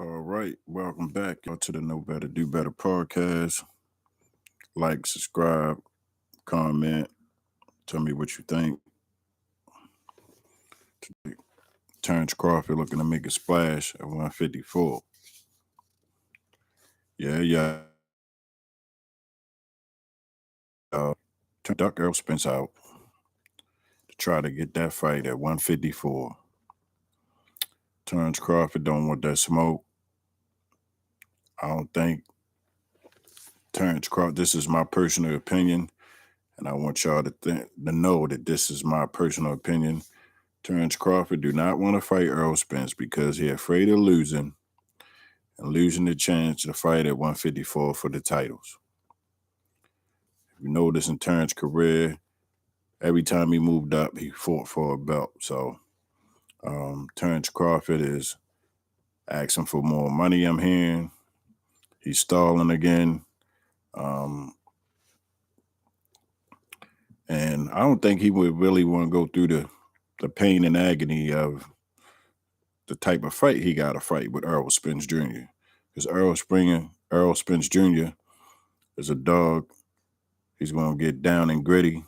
All right, welcome back y'all to the Know Better, Do Better podcast. Like, subscribe, comment, tell me what you think. Terence Crawford looking to make a splash at 154. Yeah. Duck Errol Spence out to try to get that fight at 154. Terence Crawford don't want that smoke. I don't think Terence Crawford. This is my personal opinion, and I want y'all to know that this is my personal opinion. Terence Crawford do not want to fight Errol Spence because he's afraid of losing and losing the chance to fight at 154 for the titles. If you notice in Terrence's career, every time he moved up, he fought for a belt. So Terence Crawford is asking for more money, I'm hearing. He's stalling again. And I don't think he would really want to go through the pain and agony of the type of fight he got to fight with Errol Spence Jr. Because Errol Spence Jr. is a dog. He's going to get down and gritty.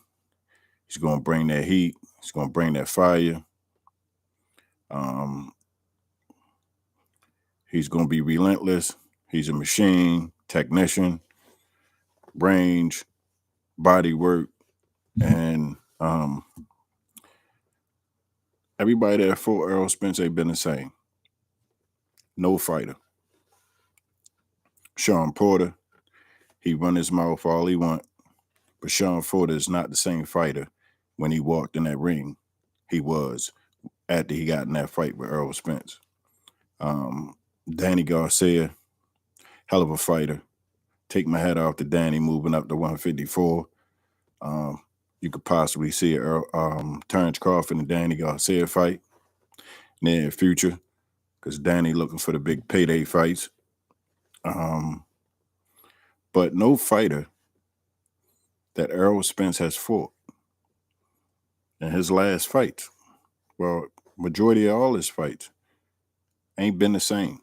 He's going to bring that heat. He's going to bring that fire. He's going to be relentless. He's a machine, technician, range, body work, and everybody that fought Errol Spence ain't been the same. No fighter. Sean Porter, he run his mouth all he want, but Sean Porter is not the same fighter when he walked in that ring. He was after he got in that fight with Errol Spence. Danny Garcia, hell of a fighter. Take my hat off to Danny moving up to 154. You could possibly see Terence Crawford and Danny Garcia fight near the future because Danny looking for the big payday fights. But no fighter that Errol Spence has fought in his last fights, well, majority of all his fights, ain't been the same.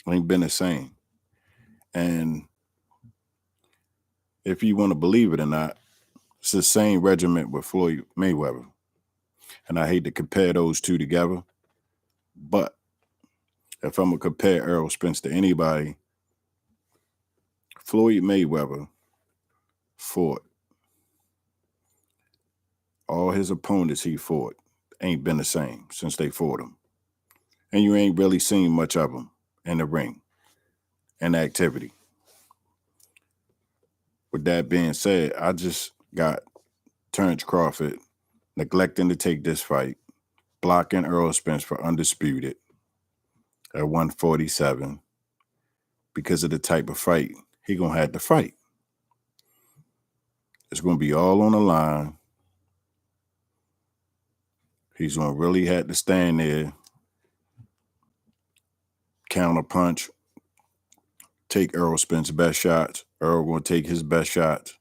Ain't been the same. And if you want to believe it or not, it's the same regiment with Floyd Mayweather. And I hate to compare those two together, but if I'm going to compare Errol Spence to anybody, Floyd Mayweather fought. All his opponents he fought ain't been the same since they fought him. And you ain't really seen much of them in the ring and activity. With that being said, I just got Terence Crawford neglecting to take this fight, blocking Errol Spence for undisputed at 147 because of the type of fight he going to have to fight. It's going to be all on the line. He's going to really have to stand there, counter punch, take Errol Spence's best shots. Errol going to take his best shots,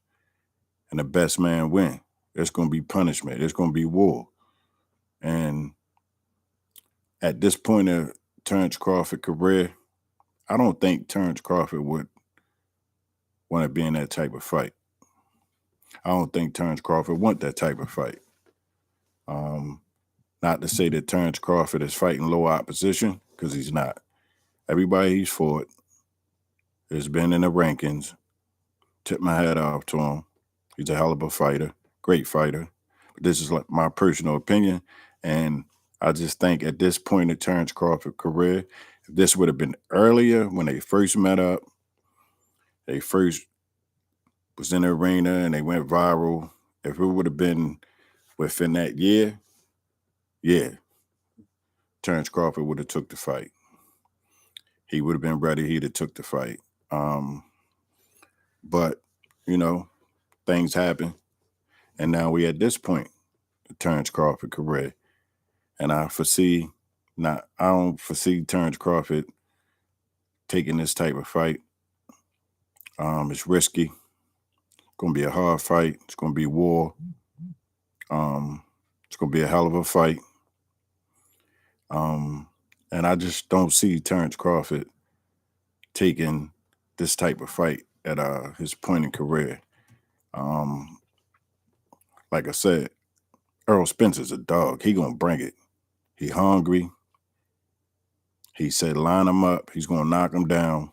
and the best man win. There's going to be punishment. There's going to be war. And at this point of Terence Crawford's career, I don't think Terence Crawford would want to be in that type of fight. I don't think Terence Crawford want that type of fight. Not to say that Terence Crawford is fighting low opposition, because he's not. Everybody he's fought has been in the rankings. Tip my hat off to him. He's a hell of a fighter, great fighter. But this is like my personal opinion, and I just think at this point in Terence Crawford's career, if this would have been earlier when they first met up, they first was in the arena and they went viral. If it would have been within that year, yeah, Terence Crawford would have took the fight. He would have been ready. He'd have took the fight. But, things happen. And now we at this point, Terence Crawford career. And I don't foresee Terence Crawford taking this type of fight. It's risky. It's going to be a hard fight. It's going to be war. It's going to be a hell of a fight. And I just don't see Terence Crawford taking this type of fight at his point in career. Um, like I said, Errol Spence is a dog. He gonna bring it. He hungry. He said line him up. He's gonna knock him down.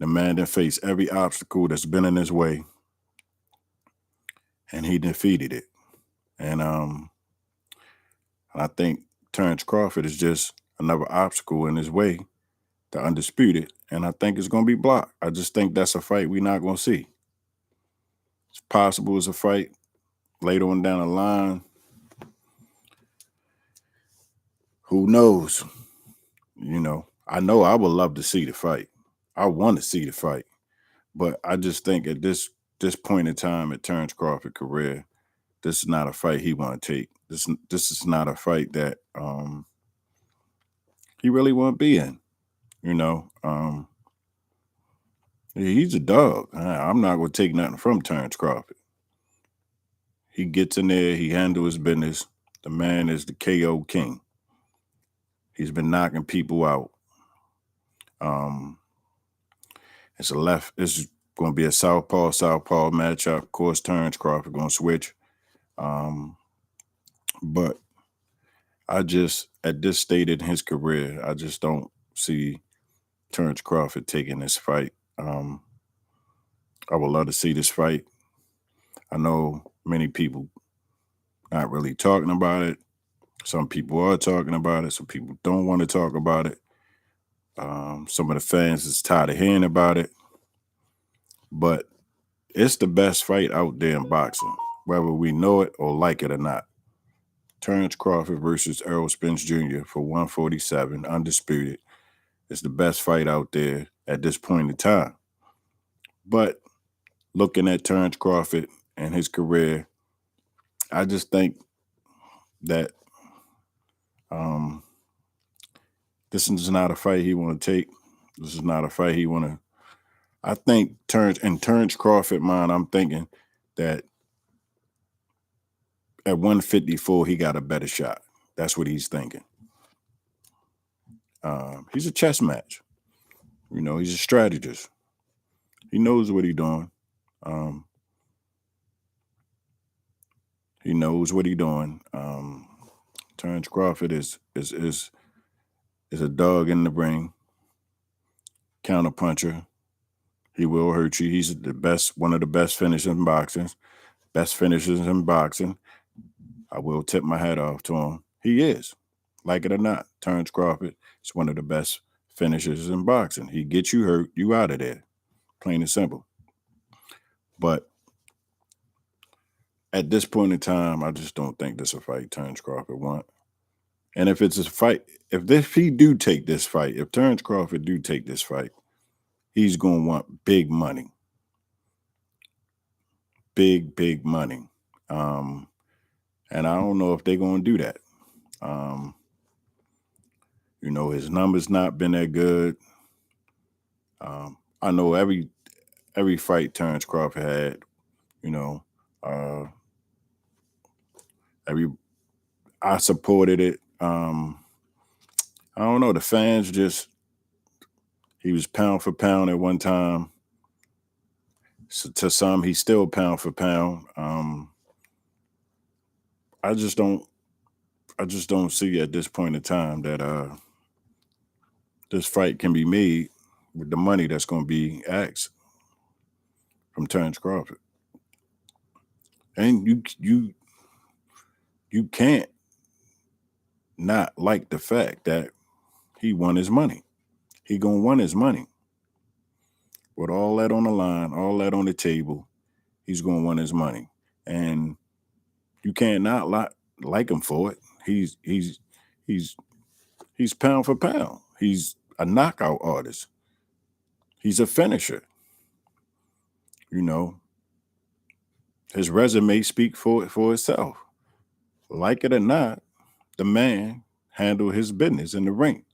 The man that faced every obstacle that's been in his way, and he defeated it. And I think Terence Crawford is just another obstacle in his way, the undisputed, and I think it's gonna be blocked. I just think that's a fight we're not gonna see. It's possible it's a fight later on down the line. Who knows? I know I would love to see the fight. I want to see the fight. But I just think at this point in time at Terence Crawford's career, this is not a fight he want to take. This is not a fight that he really want to be in. He's a dog. I'm not going to take nothing from Terence Crawford. He gets in there. He handles his business. The man is the KO king. He's been knocking people out. It's going to be a southpaw matchup. Of course, Terence Crawford going to switch. But at this state in his career, I just don't see Terence Crawford taking this fight. I would love to see this fight. I know many people not really talking about it. Some people are talking about it. Some people don't want to talk about it. Some of the fans is tired of hearing about it. But it's the best fight out there in boxing, whether we know it or like it or not. Terence Crawford versus Errol Spence Jr. for 147, undisputed. It's the best fight out there at this point in time. But looking at Terence Crawford and his career, I just think that this is not a fight he want to take. This is not a fight he want to. I think Terence Crawford mind, I'm thinking that at 154 he got a better shot. That's what he's thinking. He's a chess match. He's a strategist. He knows what he's doing. He knows what he's doing. Terence Crawford is a dog in the ring, counter puncher. He will hurt you. He's one of the best finishers in boxing. Best finishers in boxing. I will tip my hat off to him. He is. Like it or not, Terence Crawford is one of the best finishers in boxing. He gets you hurt, you out of there. Plain and simple. But at this point in time, I just don't think this is a fight Terence Crawford want. And if it's a fight, if he do take this fight, if Terence Crawford do take this fight, he's going to want big money. Big money. And I don't know if they're going to do that. His numbers not been that good. I know every fight Terence Crawford had, I supported it. I don't know. The fans he was pound for pound at one time. So to some, he's still pound for pound. I just don't see at this point in time that this fight can be made with the money that's going to be asked from Terence Crawford. And you can't not like the fact that he won his money. He gonna win his money. With all that on the line, all that on the table, he's gonna win his money. And you can't not like him for it. He's pound for pound. He's a knockout artist. He's a finisher. His resume speaks for itself. Like it or not, the man handled his business in the ring.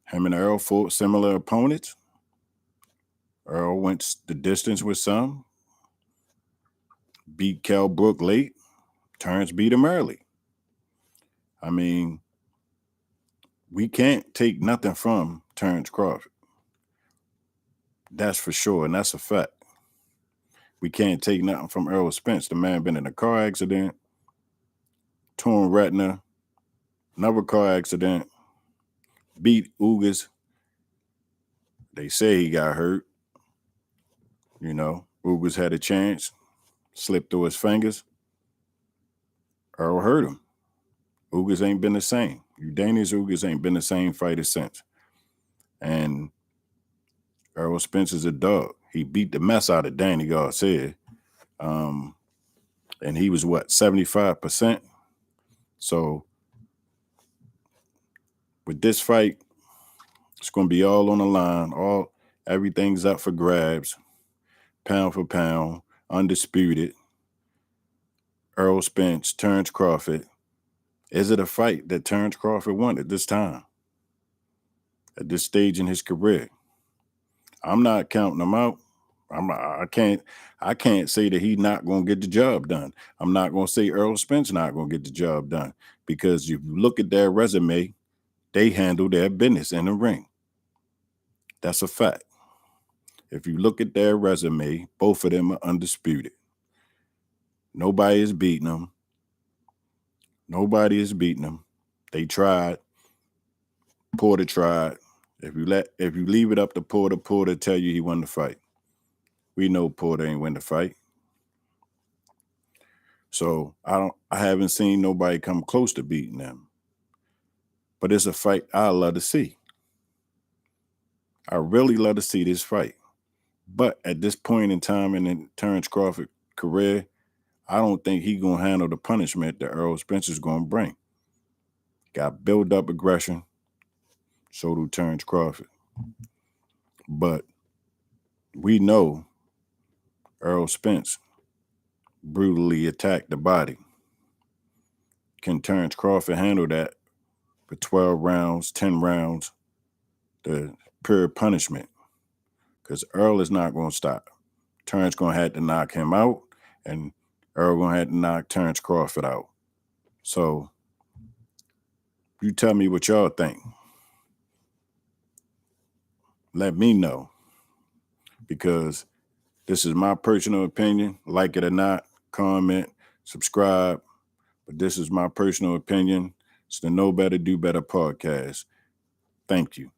Him and Errol fought similar opponents. Errol went the distance with some. Beat Kell Brook late. Terence beat him early. I mean, We can't take nothing from Terence Crawford. That's for sure, and that's a fact. We can't take nothing from Errol Spence. The man been in a car accident, torn retina, another car accident, beat Ugas. They say he got hurt. Ugas had a chance, slipped through his fingers. Errol hurt him. Ugas ain't been the same. Daniels Ugas ain't been the same fighter since. And Errol Spence is a dog. He beat the mess out of Danny Garcia. And he was 75%? So with this fight, it's going to be all on the line. Everything's up for grabs, pound for pound, undisputed. Errol Spence, Terence Crawford. Is it a fight that Terence Crawford won at this time? At this stage in his career? I'm not counting him out. I can't say that he's not going to get the job done. I'm not going to say Errol Spence not going to get the job done, because if you look at their resume, they handle their business in the ring. That's a fact. If you look at their resume, both of them are undisputed. Nobody is beating them. Nobody is beating them. They tried. Porter tried. If you leave it up to Porter tell you he won the fight. We know Porter ain't win the fight. So I haven't seen nobody come close to beating them. But it's a fight I love to see. I really love to see this fight. But at this point in time in Terence Crawford's career, I don't think he's going to handle the punishment that Errol Spence is going to bring. Got build-up aggression. So do Terence Crawford. But we know Errol Spence brutally attacked the body. Can Terence Crawford handle that for 12 rounds, 10 rounds, the pure punishment? Because Errol is not going to stop. Terence going to have to knock him out, and Errol going to have to knock Terence Crawford out. So you tell me what y'all think. Let me know, because this is my personal opinion. Like it or not, comment, subscribe. But this is my personal opinion. It's the Know Better, Do Better podcast. Thank you.